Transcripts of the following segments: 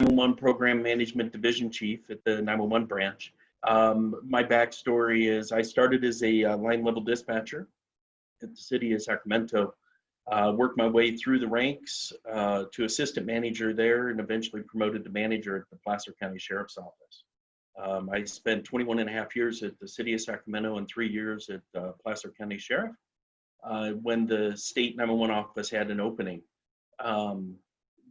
911 Program Management Division Chief at the 911 branch. My backstory is I started as a line level dispatcher at the city of Sacramento, worked my way through the ranks to assistant manager there and eventually promoted to manager at the Placer County Sheriff's Office. I spent 21 and a half years at the city of Sacramento and 3 years at Placer County Sheriff when the state 911 office had an opening.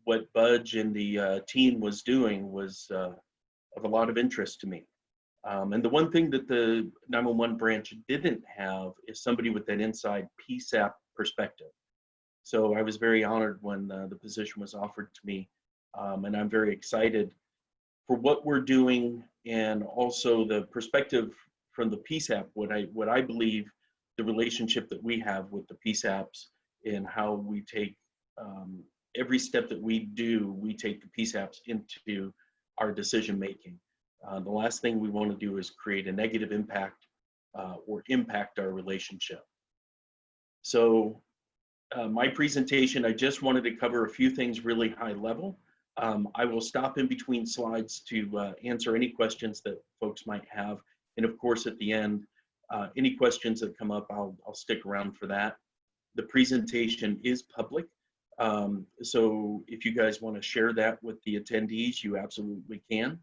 What Budge and the team was doing was of a lot of interest to me. And the one thing that the 911 branch didn't have is somebody with that inside PSAP perspective. So I was very honored when the position was offered to me. And I'm very excited for what we're doing and also the perspective from the PSAP, what I believe the relationship that we have with the PSAPs and how we take every step that we do, we take the PSAPs into our decision making. The last thing we want to do is create a negative impact or impact our relationship. So my presentation, I just wanted to cover a few things really high level. I will stop in between slides to answer any questions that folks might have. And of course, at the end, any questions that come up, I'll stick around for that. The presentation is public. So if you guys want to share that with the attendees, you absolutely can.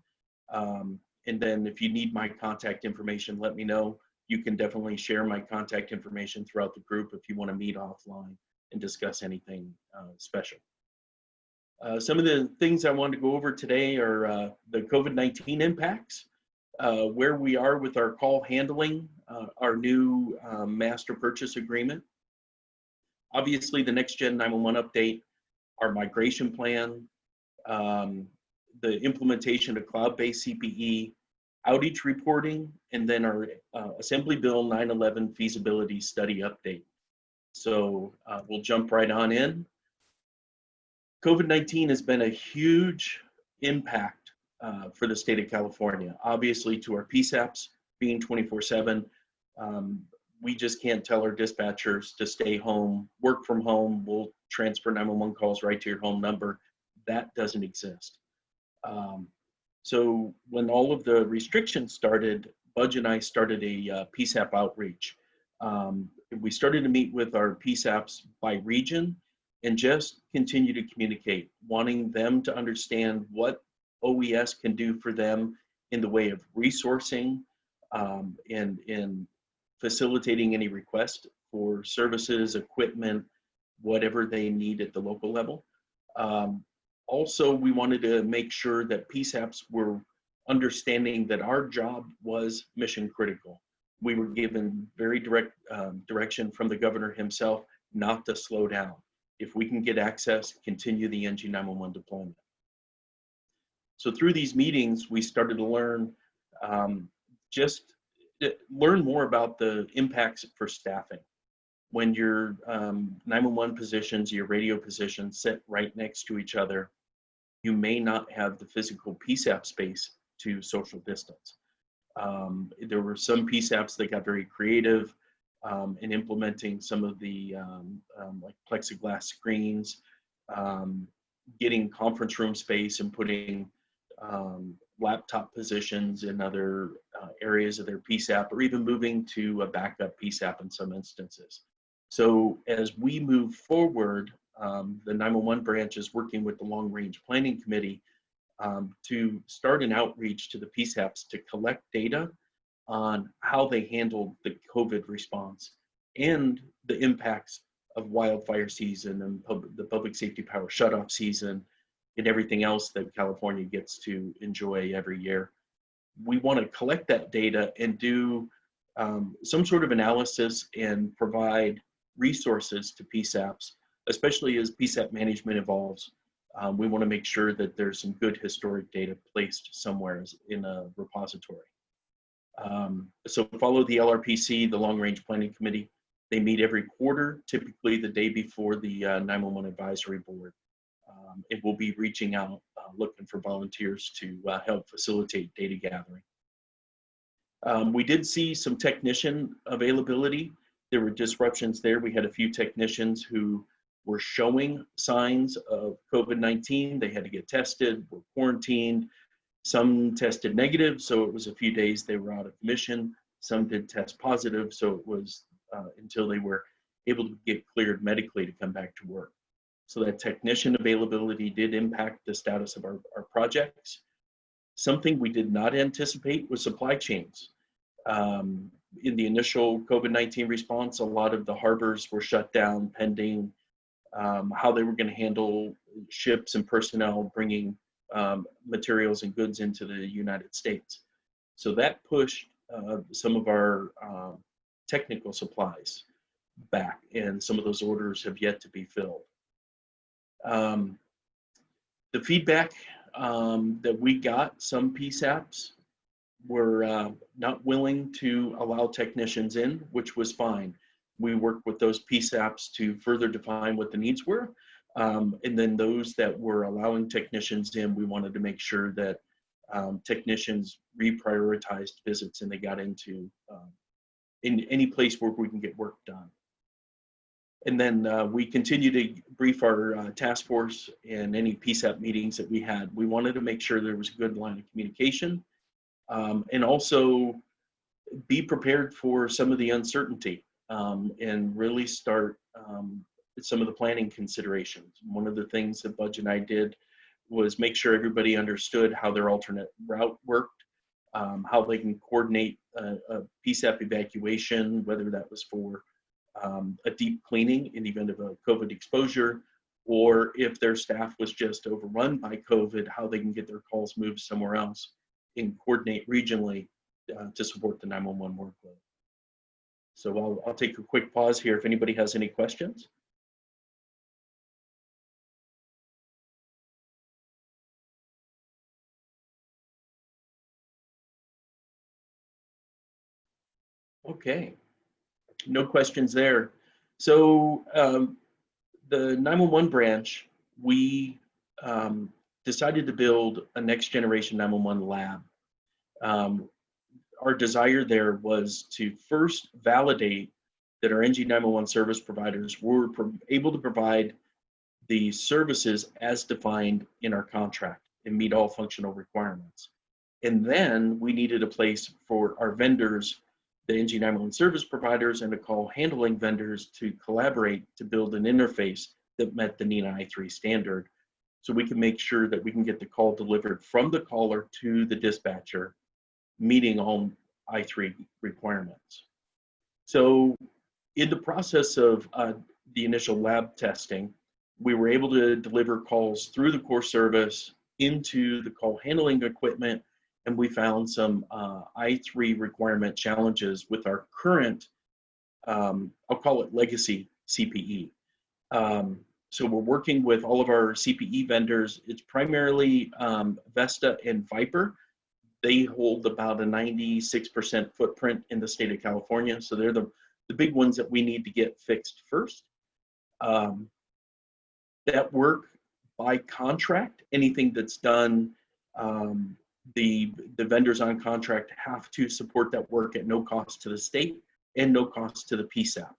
And then if you need my contact information, let me know. You can definitely share my contact information throughout the group if you want to meet offline and discuss anything special. Some of the things I wanted to go over today are the COVID-19 impacts, where we are with our call handling, our new master purchase agreement. Obviously, the next gen 911 update, our migration plan, the implementation of cloud-based CPE, outage reporting, and then our Assembly Bill 911 feasibility study update. So we'll jump right on in. COVID-19 has been a huge impact for the state of California. Obviously, to our PSAPs being 24/7, we just can't tell our dispatchers to stay home, work from home. We'll transfer 911 calls right to your home number. That doesn't exist. So when all of the restrictions started, Budge and I started a PSAP outreach. We started to meet with our PSAPs by region and just continue to communicate, wanting them to understand what OES can do for them in the way of resourcing and in facilitating any request for services, equipment, whatever they need at the local level. Also, we wanted to make sure that PSAPs were understanding that our job was mission critical. We were given very direct direction from the governor himself not to slow down. If we can get access, continue the NG 911 deployment. So through these meetings, we started to learn learn more about the impacts for staffing. When your 911 positions, your radio positions sit right next to each other, you may not have the physical PSAP space to social distance. There were some PSAPs that got very creative in implementing some of the like plexiglass screens, getting conference room space and putting laptop positions in other areas of their PSAP, or even moving to a backup PSAP in some instances. So as we move forward, the 911 branch is working with the Long Range Planning Committee to start an outreach to the PSAPs to collect data on how they handled the COVID response and the impacts of wildfire season and the public safety power shutoff season and everything else that California gets to enjoy every year. We want to collect that data and do some sort of analysis and provide resources to PSAPs, especially as PSAP management evolves. We want to make sure that there's some good historic data placed somewhere in a repository. So follow the LRPC, the Long Range Planning Committee. They meet every quarter, typically the day before the 911 Advisory Board. And we'll be reaching out, looking for volunteers to help facilitate data gathering. We did see some technician availability. There were disruptions there. We had a few technicians who were showing signs of COVID-19. They had to get tested, were quarantined. Some tested negative, so it was a few days they were out of commission. Some did test positive, so it was until they were able to get cleared medically to come back to work. So that technician availability did impact the status of our projects. Something we did not anticipate was supply chains. In the initial COVID-19 response, a lot of the harbors were shut down pending how they were going to handle ships and personnel bringing materials and goods into the United States. So that pushed some of our technical supplies back, and some of those orders have yet to be filled. The feedback that we got, some PSAPs were not willing to allow technicians in, which was fine. We worked with those PSAPs to further define what the needs were. And then those that were allowing technicians in, we wanted to make sure that technicians reprioritized visits and they got into in any place where we can get work done. And then we continue to brief our task force in any PSAP meetings that we had. We wanted to make sure there was a good line of communication, and also be prepared for some of the uncertainty, and really start some of the planning considerations. One of the things that Budge and I did was make sure everybody understood how their alternate route worked, how they can coordinate a PSAP evacuation, whether that was for a deep cleaning in the event of a COVID exposure, or if their staff was just overrun by COVID, how they can get their calls moved somewhere else and coordinate regionally to support the 911 workload. So I'll take a quick pause here if anybody has any questions. Okay, no questions there. So the 911 branch, we decided to build a next generation 911 lab. Our desire there was to first validate that our NG 911 service providers were able to provide the services as defined in our contract and meet all functional requirements. And then we needed a place for our vendors, the NG 911 service providers and the call handling vendors, to collaborate to build an interface that met the NENA I3 standard, so we can make sure that we can get the call delivered from the caller to the dispatcher, meeting all I3 requirements. So in the process of the initial lab testing, we were able to deliver calls through the core service into the call handling equipment, and we found some I3 requirement challenges with our current, I'll call it legacy CPE. So we're working with all of our CPE vendors. It's primarily Vesta and Viper. They hold about a 96% footprint in the state of California. So they're the big ones that we need to get fixed first. That work by contract, anything that's done, the vendors on contract have to support that work at no cost to the state and no cost to the PSAP.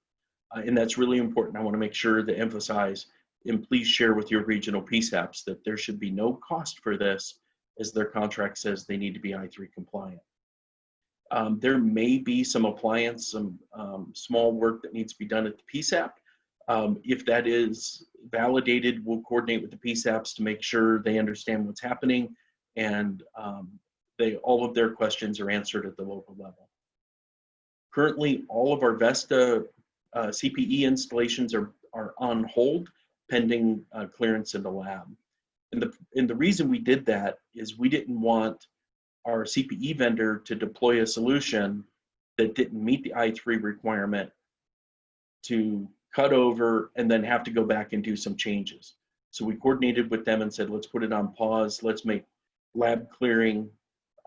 And that's really important. I want to make sure to emphasize, and please share with your regional PSAPs, that there should be no cost for this, as their contract says they need to be I3 compliant. There may be some appliance, some small work that needs to be done at the PSAP. If that is validated, we'll coordinate with the PSAPs to make sure they understand what's happening, and all of their questions are answered at the local level. Currently, all of our Vesta CPE installations are on hold pending clearance in the lab. And the reason we did that is we didn't want our CPE vendor to deploy a solution that didn't meet the I3 requirement, to cut over and then have to go back and do some changes. So we coordinated with them and said, let's put it on pause. Let's make lab clearing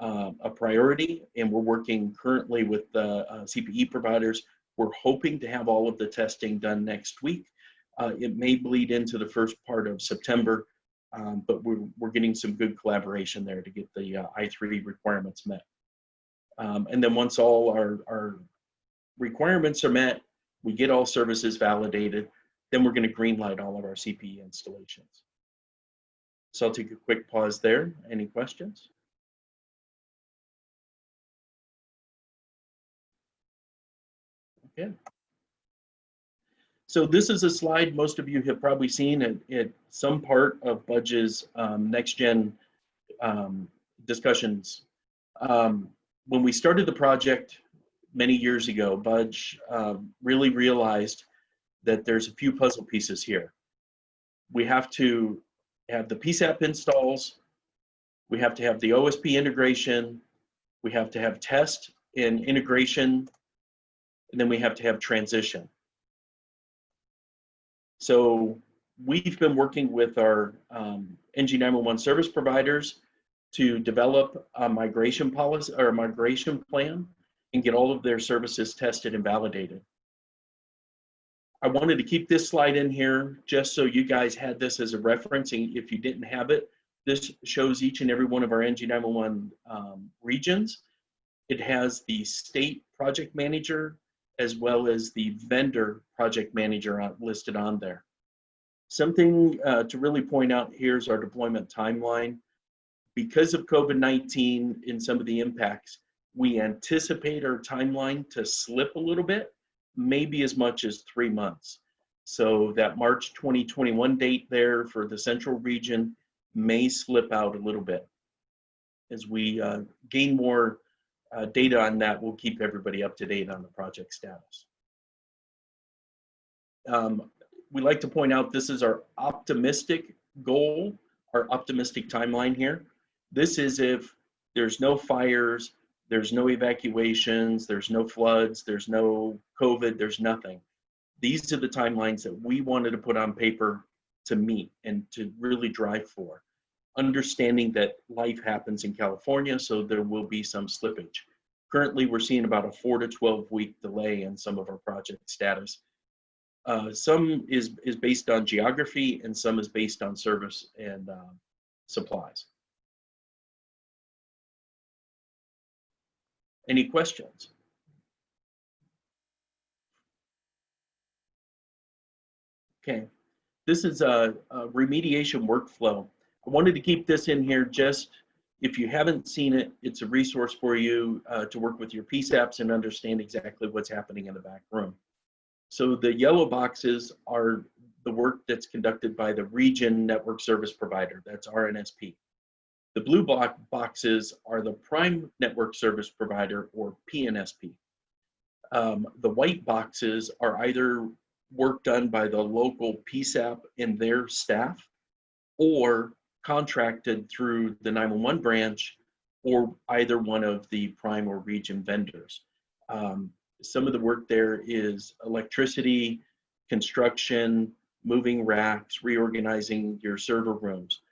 a priority. And we're working currently with the CPE providers. We're hoping to have all of the testing done next week. It may bleed into the first part of September, but we're getting some good collaboration there to get the I3 requirements met. And then once all our requirements are met, we get all services validated, then we're going to green light all of our CPE installations. So I'll take a quick pause there. Any questions? Okay. So this is a slide most of you have probably seen at some part of Budge's next gen discussions. When we started the project many years ago, Budge really realized that there's a few puzzle pieces here. We have to have the PSAP installs, we have to have the OSP integration, we have to have test and integration, and then we have to have transition. So we've been working with our NG911 service providers to develop a migration policy or a migration plan and get all of their services tested and validated. I wanted to keep this slide in here just so you guys had this as a reference, and if you didn't have it, this shows each and every one of our NG911 regions. It has the state project manager as well as the vendor project manager listed on there. Something to really point out here is our deployment timeline. Because of COVID-19 and some of the impacts, we anticipate our timeline to slip a little bit, maybe as much as 3 months. So that March 2021 date there for the central region may slip out a little bit. As we gain more data on that, we'll keep everybody up to date on the project status. We like to point out this is our optimistic goal, our optimistic timeline here. This is if there's no fires, there's no evacuations, there's no floods, there's no COVID, there's nothing. These are the timelines that we wanted to put on paper to meet and to really drive for. Understanding that life happens in California, so there will be some slippage. Currently, we're seeing about a 4 to 12 week delay in some of our project status. Some is based on geography and some is based on service and supplies. Any questions? Okay, this is a remediation workflow. I wanted to keep this in here just if you haven't seen it, it's a resource for you to work with your PSAPs and understand exactly what's happening in the back room. So the yellow boxes are the work that's conducted by the region network service provider, that's RNSP. The blue boxes are the prime network service provider, or PNSP. The white boxes are either work done by the local PSAP and their staff, or contracted through the 911 branch, or either one of the prime or region vendors. Some of the work there is electricity, construction, moving racks, reorganizing your server rooms.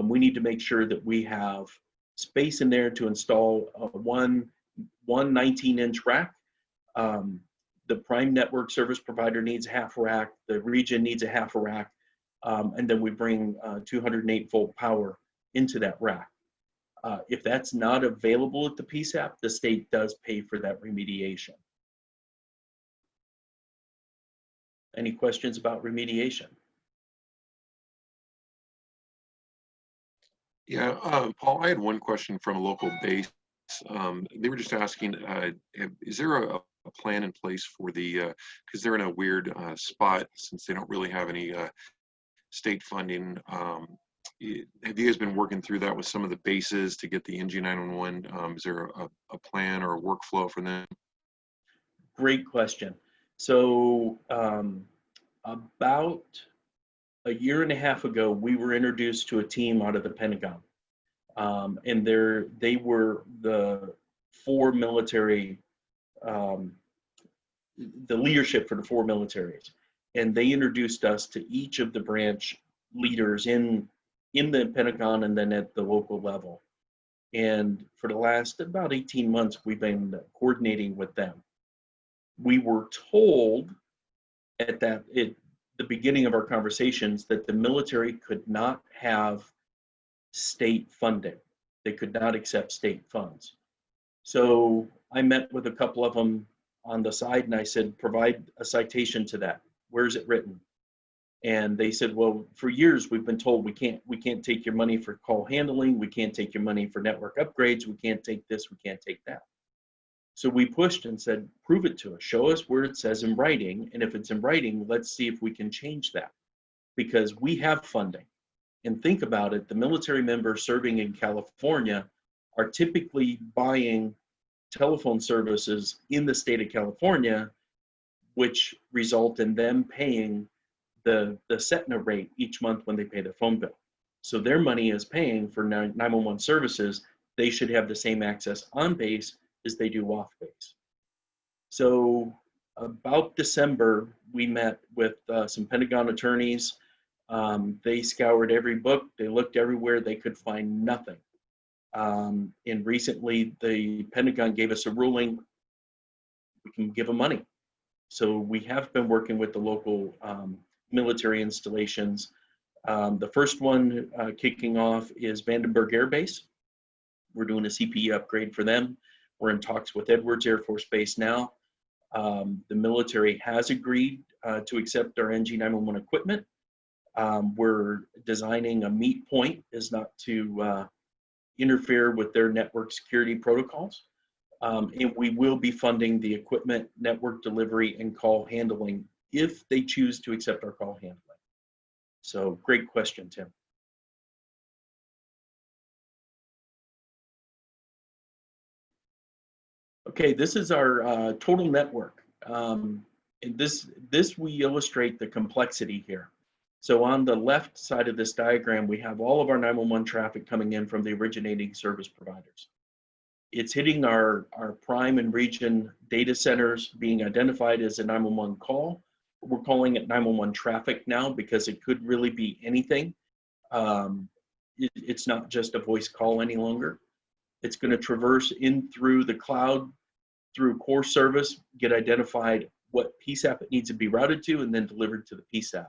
We need to make sure that we have space in there to install one 19-inch rack. The prime network service provider needs a half rack, the region needs a half a rack, and then we bring 208 volt power into that rack. If that's not available at the PSAP, the state does pay for that remediation. Any questions about remediation? Yeah, Paul, I had one question from a local base. They were just asking, is there a plan in place for the, because they're in a weird spot since they don't really have any state funding. Have you guys been working through that with some of the bases to get the NG911? Is there a plan or a workflow for them? Great question. So about a year and a half ago, we were introduced to a team out of the Pentagon. And they were the four military, the leadership for the four militaries. And they introduced us to each of the branch leaders in the Pentagon and then at the local level. And for the last about 18 months, we've been coordinating with them. We were told at the beginning of our conversations that the military could not have state funding. They could not accept state funds. So I met with a couple of them on the side and I said, provide a citation to that. Where is it written? And they said, well, for years we've been told we can't take your money for call handling, we can't take your money for network upgrades, we can't take this, we can't take that. So we pushed and said, prove it to us, show us where it says in writing, and if it's in writing, let's see if we can change that, because we have funding. And think about it, the military members serving in California are typically buying telephone services in the state of California, which result in them paying the Setna rate each month when they pay their phone bill. So their money is paying for 911 services. They should have the same access on base as they do off base. So about December, we met with some Pentagon attorneys. They scoured every book, they looked everywhere, they could find nothing. And recently, the Pentagon gave us a ruling, we can give them money. So we have been working with the local military installations. The first one kicking off is Vandenberg Air Base. We're doing a CPE upgrade for them. We're in talks with Edwards Air Force Base now. The military has agreed to accept our NG911 equipment. We're designing a meet point is not to interfere with their network security protocols. And we will be funding the equipment, network delivery, and call handling if they choose to accept our call handling. So great question, Tim. Okay, this is our total network. And this we illustrate the complexity here. So on the left side of this diagram, we have all of our 911 traffic coming in from the originating service providers. It's hitting our prime and region data centers, being identified as a 911 call. We're calling it 911 traffic now because it could really be anything. It's not just a voice call any longer. It's going to traverse in through the cloud, through core service, get identified what PSAP it needs to be routed to, and then delivered to the PSAP.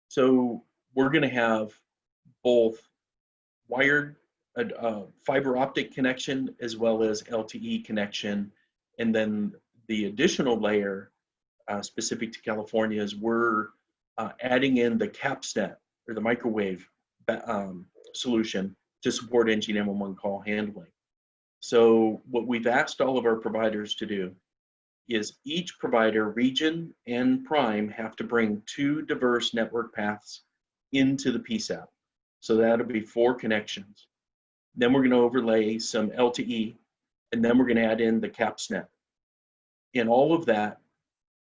So we're going to have both wired fiber optic connection as well as LTE connection. And then the additional layer specific to California is we're adding in the CAPSnet or the microwave solution to support NG911 call handling. So what we've asked all of our providers to do is each provider, region and prime, have to bring 2 diverse network paths into the PSAP. So that'll be 4 connections. Then we're going to overlay some LTE, and then we're going to add in the CAPSnet. And all of that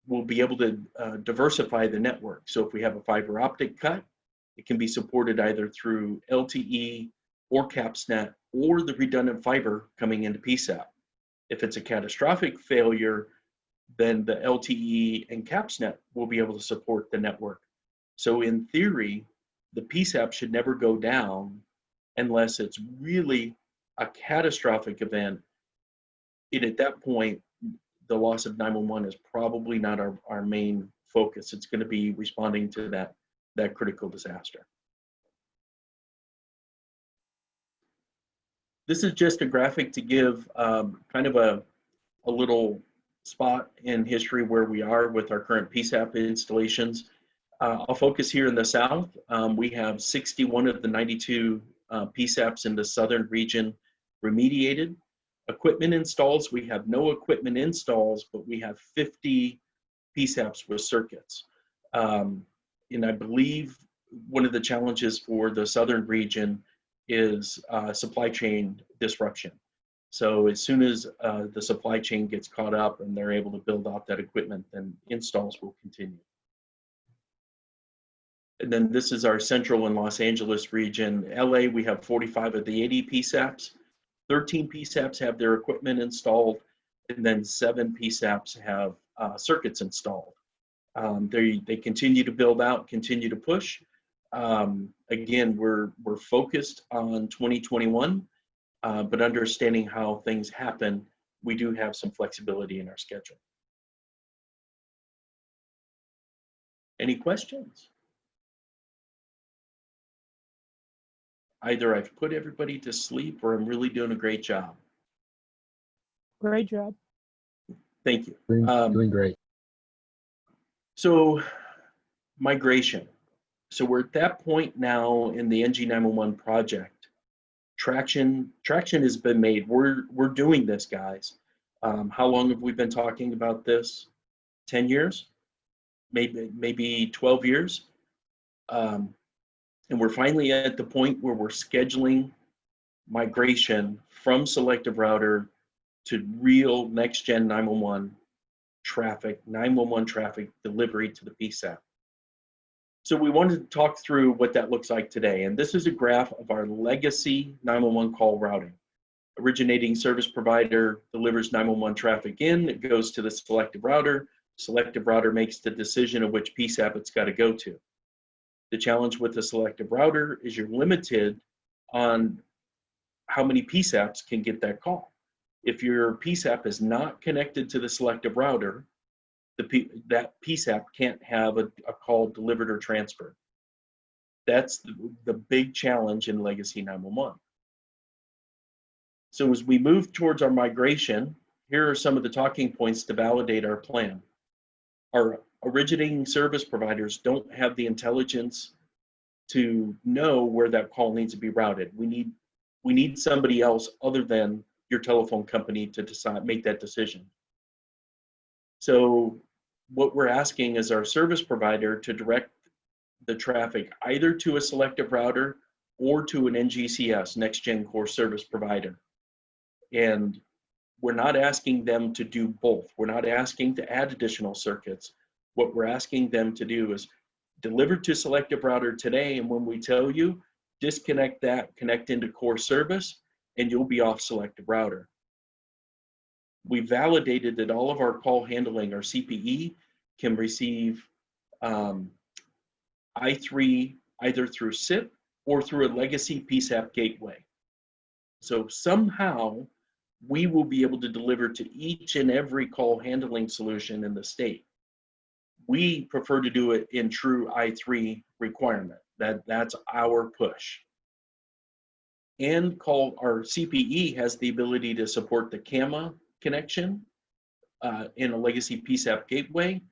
will be able to diversify the network. So if we have a fiber optic cut, it can be supported either through LTE or CAPSnet or the redundant fiber coming into PSAP. If it's a catastrophic failure, then the LTE and CAPSnet will be able to support the network. So in theory, the PSAP should never go down unless it's really a catastrophic event. And at that point, the loss of 911 is probably not our main focus. It's going to be responding to that critical disaster. This is just a graphic to give kind of a little spot in history where we are with our current PSAP installations. I'll focus here in the south. We have 61 of the 92 PSAPs in the southern region remediated. Equipment installs, we have no equipment installs, but we have 50 PSAPs with circuits. And I believe one of the challenges for the southern region is supply chain disruption. So as soon as the supply chain gets caught up and they're able to build out that equipment, then installs will continue. And then this is our central and Los Angeles region. LA, we have 45 of the 80 PSAPs. 13 PSAPs have their equipment installed, and then 7 PSAPs have circuits installed. They continue to build out, continue to push. Again, we're focused on 2021, but understanding how things happen, we do have some flexibility in our schedule. Any questions? Either I've put everybody to sleep or I'm really doing a great job. Great job. Thank you. Doing great. So Migration. So we're at that point now in the NG911 project. Traction has been made. We're doing this, guys. How long have we been talking about this? 10 years? Maybe 12 years? And we're finally at the point where we're scheduling migration from selective router to real next-gen 911 traffic delivery to the PSAP. So we wanted to talk through what that looks like today. And this is a graph of our legacy 911 call routing. Originating service provider delivers 911 traffic in, it goes to the selective router. Selective router makes the decision of which PSAP it's got to go to. The challenge with the selective router is you're limited on how many PSAPs can get that call. If your PSAP is not connected to the selective router, that PSAP can't have a call delivered or transferred. That's the big challenge in legacy 911. So as we move towards our migration, here are some of the talking points to validate our plan. Our originating service providers don't have the intelligence to know where that call needs to be routed. We need somebody else other than your telephone company to make that decision. So what we're asking is our service provider to direct the traffic either to a selective router or to an NGCS, Next Gen Core Service Provider. And we're not asking them to do both. We're not asking to add additional circuits. What we're asking them to do is deliver to selective router today, and when we tell you, disconnect that, connect into core service, and you'll be off selective router. We validated that all of our call handling, our CPE, can receive I3 either through SIP or through a legacy PSAP gateway. So somehow we will be able to deliver to each and every call handling solution in the state. We prefer to do it in true I3 requirement. That's our push. And our CPE has the ability to support the CAMA connection in a legacy PSAP gateway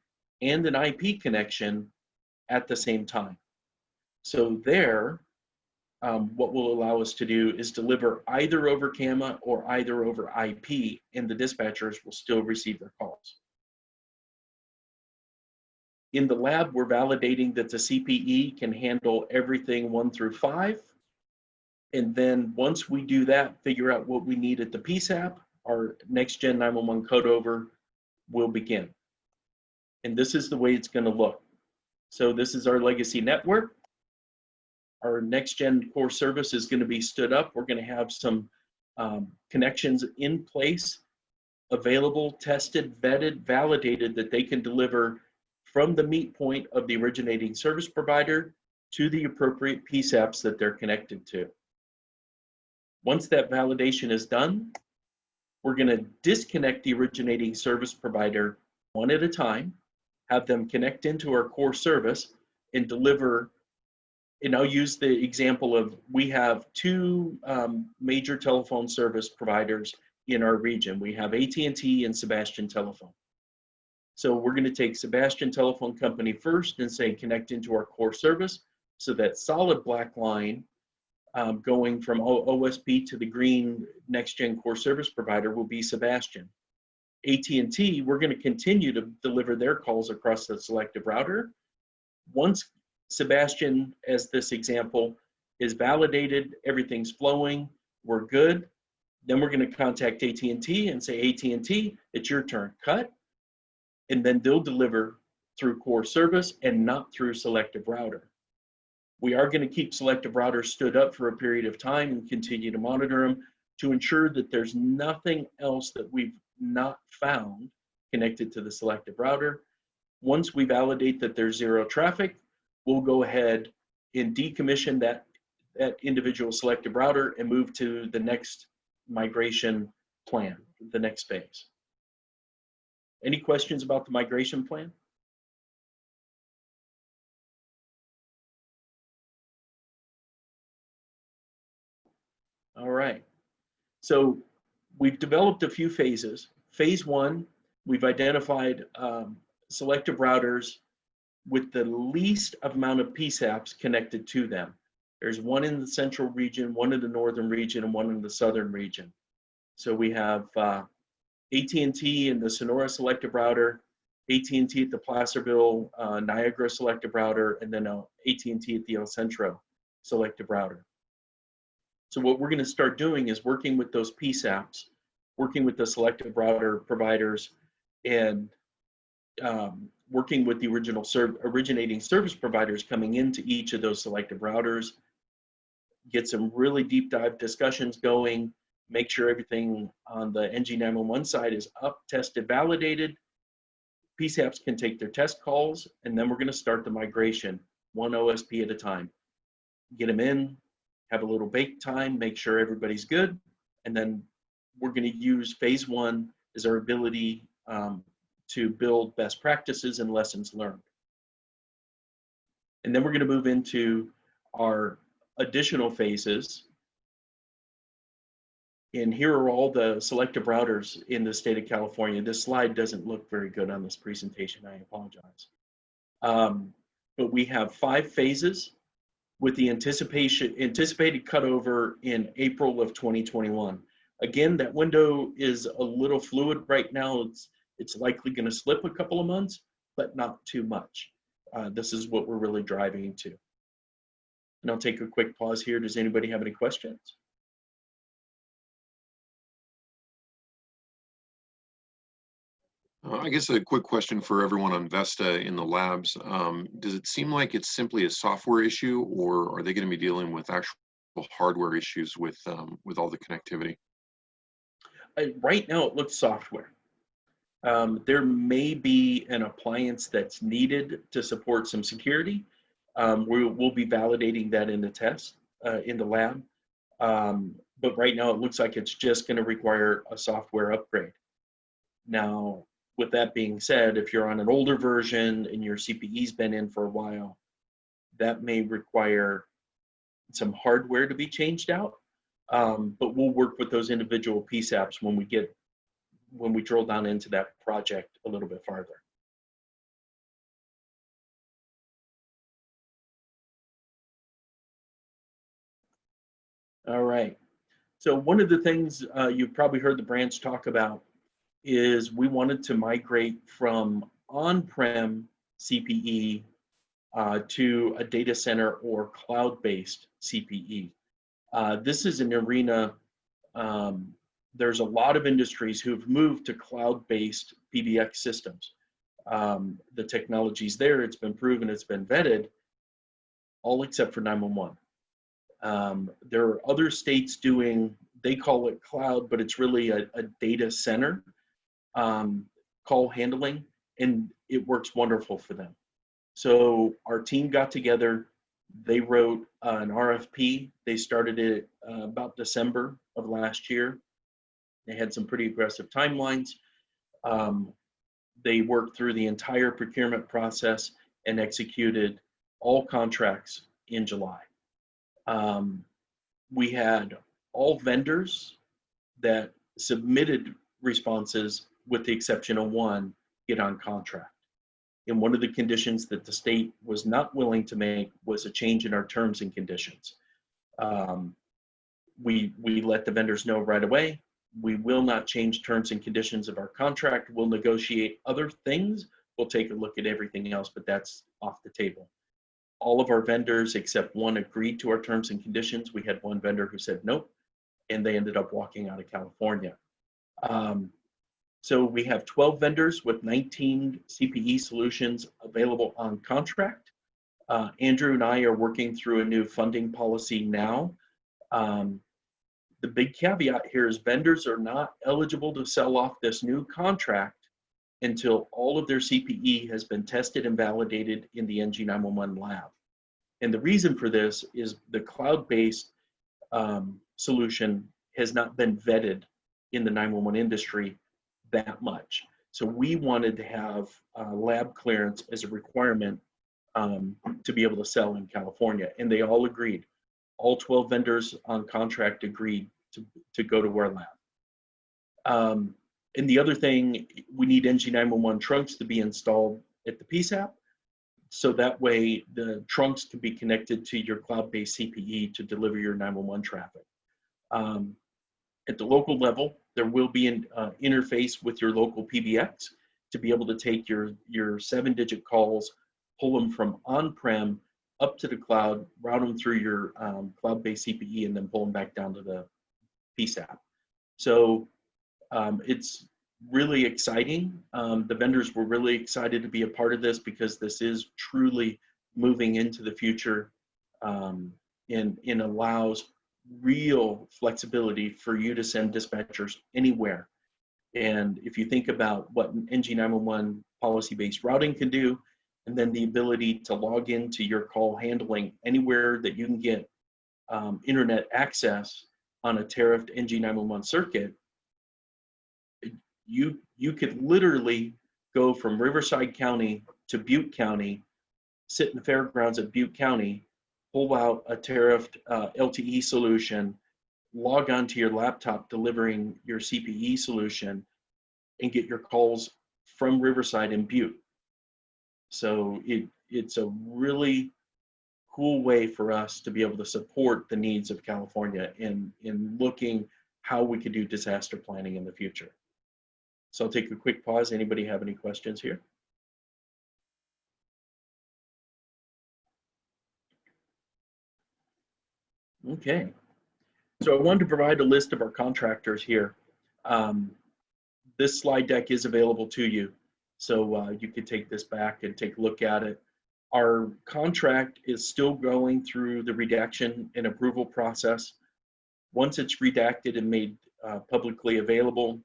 and an IP connection at the same time. So what will allow us to do is deliver either over CAMA or either over IP, and the dispatchers will still receive their calls. In the lab, we're validating that the CPE can handle everything 1 through 5. And then once we do that, figure out what we need at the PSAP, our next gen 911 cutover will begin. And this is the way it's going to look. So this is our legacy network. Our next gen core service is going to be stood up. We're going to have some connections in place, available, tested, vetted, validated that they can deliver from the meet point of the originating service provider to the appropriate PSAPs that they're connected to. Once that validation is done, we're going to disconnect the originating service provider one at a time, have them connect into our core service and deliver. And I'll use the example of we have 2 major telephone service providers in our region. We have AT&T and Sebastian Telephone. So we're going to take Sebastian Telephone Company first and say connect into our core service. So that solid black line going from OSP to the green next gen core service provider will be Sebastian. AT&T, we're going to continue to deliver their calls across the selective router. Once Sebastian, as this example, is validated, everything's flowing, we're good, then we're going to contact AT&T and say, AT&T, it's your turn, cut. And then they'll deliver through core service and not through selective router. We are going to keep selective routers stood up for a period of time and continue to monitor them to ensure that there's nothing else that we've not found connected to the selective router. Once we validate that there's 0 traffic, we'll go ahead and decommission that individual selective router and move to the next migration plan, the next phase. Any questions about the migration plan? All right. So we've developed a few phases. Phase 1, we've identified selective routers with the least amount of PSAPs connected to them. There's one in the central region, one in the northern region, and one in the southern region. So we have AT&T in the Sonora selective router, AT&T at the Placerville Niagara selective router, and then AT&T at the El Centro selective router. So what we're going to start doing is working with those PSAPs, working with the selective router providers, and working with the originating service providers coming into each of those selective routers, get some really deep dive discussions going, make sure everything on the NG911 side is up, tested, validated. PSAPs can take their test calls, and then we're going to start the migration, one OSP at a time. Get them in, have a little bake time, make sure everybody's good, and then we're going to use phase one as our ability to build best practices and lessons learned. And then we're going to move into our additional phases. And here are all the selective routers in the state of California. This slide doesn't look very good on this presentation, I apologize. But we have 5 phases with the anticipated cutover in April of 2021. Again, that window is a little fluid right now. It's likely going to slip a couple of months, but not too much. This is what we're really driving to. And I'll take a quick pause here. Does anybody have any questions? I guess a quick question for everyone on Vesta in the labs. Does it seem like it's simply a software issue, or are they going to be dealing with actual hardware issues with all the connectivity? Right now, it looks software. There may be an appliance that's needed to support some security. We'll be validating that in the test, in the lab. But right now, it looks like it's just going to require a software upgrade. Now, with that being said, if you're on an older version and your CPE's been in for a while, that may require some hardware to be changed out. But we'll work with those individual PSAPs when we drill down into that project a little bit farther. All right. So one of the things you've probably heard the branch talk about is we wanted to migrate from on-prem CPE to a data center or cloud-based CPE. This is an arena, there's a lot of industries who've moved to cloud-based PBX systems. The technology's there, it's been proven, it's been vetted, all except for 911. There are other states doing, they call it cloud, but it's really a data center call handling, and it works wonderful for them. So our team got together, they wrote an RFP. They started it about December of last year. They had some pretty aggressive timelines. They worked through the entire procurement process and executed all contracts in July. We had all vendors that submitted responses, with the exception of one, get on contract. And one of the conditions that the state was not willing to make was a change in our terms and conditions. We let the vendors know right away, we will not change terms and conditions of our contract. We'll negotiate other things. We'll take a look at everything else, but that's off the table. All of our vendors except one agreed to our terms and conditions. We had one vendor who said nope, and they ended up walking out of California. So we have 12 vendors with 19 CPE solutions available on contract. Andrew and I are working through a new funding policy now. The big caveat here is vendors are not eligible to sell off this new contract until all of their CPE has been tested and validated in the NG911 lab. And the reason for this is the cloud-based solution has not been vetted in the 911 industry that much. So we wanted to have lab clearance as a requirement to be able to sell in California, and they all agreed. All 12 vendors on contract agreed to go to our lab. And the other thing, we need NG911 trunks to be installed at the PSAP So that way the trunks can be connected to your cloud-based CPE to deliver your 911 traffic. At the local level, there will be an interface with your local PBX to be able to take your 7-digit calls, pull them from on-prem up to the cloud, route them through your cloud-based CPE, and then pull them back down to the PSAP. So it's really exciting. The vendors were really excited to be a part of this because this is truly moving into the future and allows real flexibility for you to send dispatchers anywhere. And if you think about what an NG911 policy-based routing can do, and then the ability to log into your call handling anywhere that you can get internet access on a tariffed NG911 circuit, you could literally go from Riverside County to Butte County, sit in the fairgrounds at Butte County, pull out a tariffed LTE solution, log onto your laptop delivering your CPE solution, and get your calls from Riverside and Butte. So it's a really cool way for us to be able to support the needs of California in looking how we could do disaster planning in the future. So I'll take a quick pause. Anybody have any questions here? Okay. So I wanted to provide a list of our contractors here. This slide deck is available to you, so you could take this back and take a look at it. Our contract is still going through the redaction and approval process. Once it's redacted and made publicly available,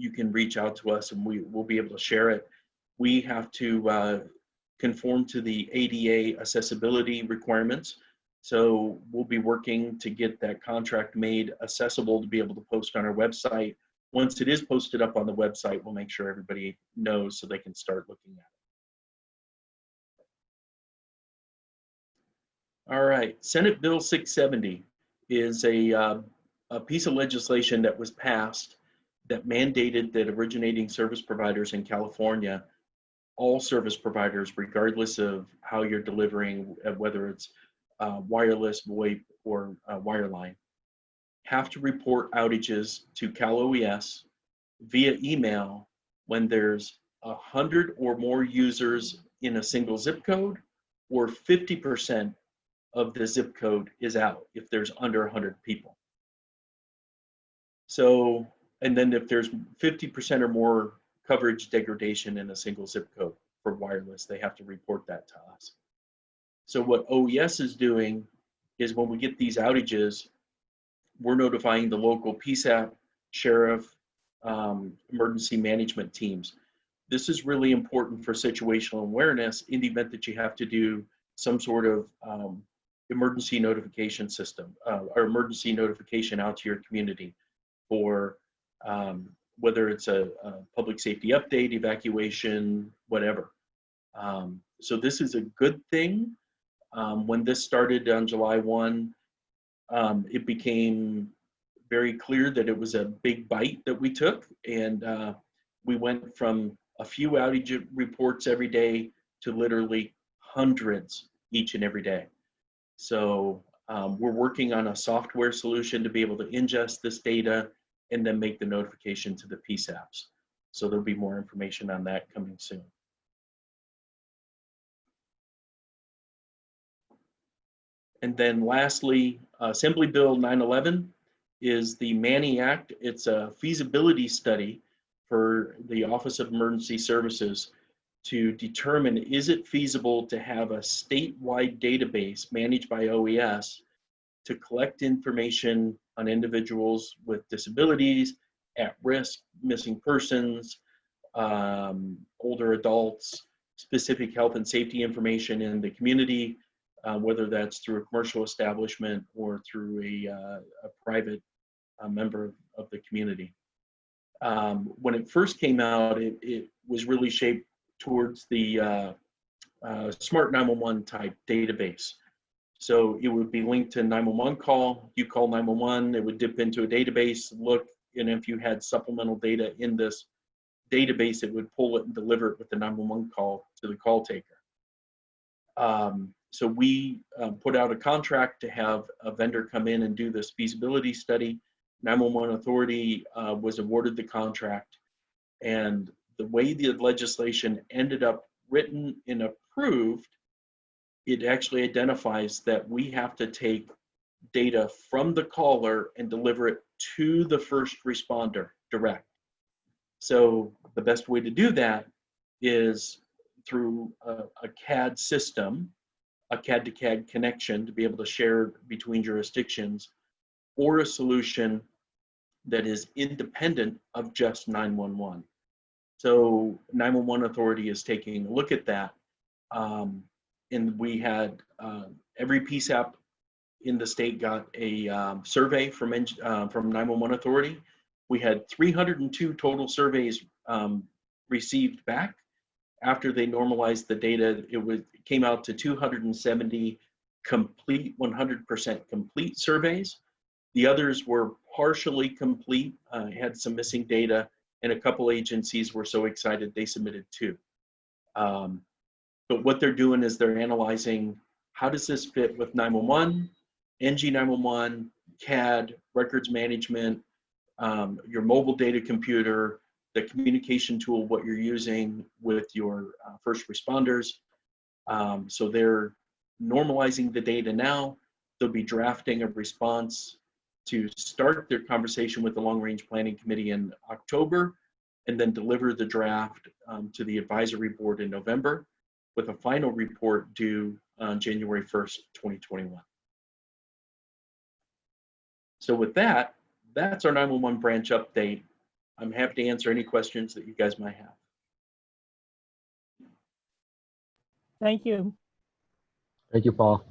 you can reach out to us and we will be able to share it. We have to conform to the ADA accessibility requirements. So we'll be working to get that contract made accessible to be able to post on our website. Once it is posted up on the website, we'll make sure everybody knows so they can start looking at it. All right, Senate Bill 670 is a piece of legislation that was passed that mandated that originating service providers in California, all service providers, regardless of how you're delivering, whether it's wireless, VoIP, or wireline, have to report outages to CalOES via email when there's 100 or more users in a single zip code, or 50% of the zip code is out if there's under 100 people. So, and then if there's 50% or more coverage degradation in a single zip code for wireless, they have to report that to us. So what OES is doing is when we get these outages, we're notifying the local PSAP, sheriff, emergency management teams. This is really important for situational awareness in the event that you have to do some sort of emergency notification system or emergency notification out to your community for whether it's a public safety update, evacuation, whatever. So this is a good thing. When this started on July 1, it became very clear that it was a big bite that we took, and we went from a few outage reports every day to literally hundreds each and every day. So we're working on a software solution to be able to ingest this data and then make the notification to the PSAPs. So there'll be more information on that coming soon. And then lastly, Assembly Bill 911 is the Manny Act. It's a feasibility study for the Office of Emergency Services to determine, is it feasible to have a statewide database managed by OES to collect information on individuals with disabilities, at risk, missing persons, older adults, specific health and safety information in the community, whether that's through a commercial establishment or through a private member of the community. When it first came out, it was really shaped towards the Smart 911 type database. So it would be linked to 911 call, you call 911, it would dip into a database, look, and if you had supplemental data in this database, it would pull it and deliver it with the 911 call to the call taker. So we put out a contract to have a vendor come in and do this feasibility study. 911 Authority was awarded the contract, and the way the legislation ended up written and approved, it actually identifies that we have to take data from the caller and deliver it to the first responder direct. So the best way to do that is through a CAD system, a CAD to CAD connection to be able to share between jurisdictions, or a solution that is independent of just 911. So 911 Authority is taking a look at that. And we had every PSAP in the state got a survey from 911 Authority. We had 302 total surveys received back. After they normalized the data, it came out to 270 complete, 100% complete surveys. The others were partially complete, had some missing data, and a couple agencies were so excited they submitted two. But what they're doing is they're analyzing how does this fit with 911, NG 911, CAD, records management, your mobile data computer, the communication tool, what you're using with your first responders. So they're normalizing the data now. They'll be drafting a response to start their conversation with the Long Range Planning Committee in October, and then deliver the draft to the advisory board in November, with a final report due on January 1st, 2021. So with that, that's our 911 branch update. I'm happy to answer any questions that you guys might have. Thank you. Thank you, Paul.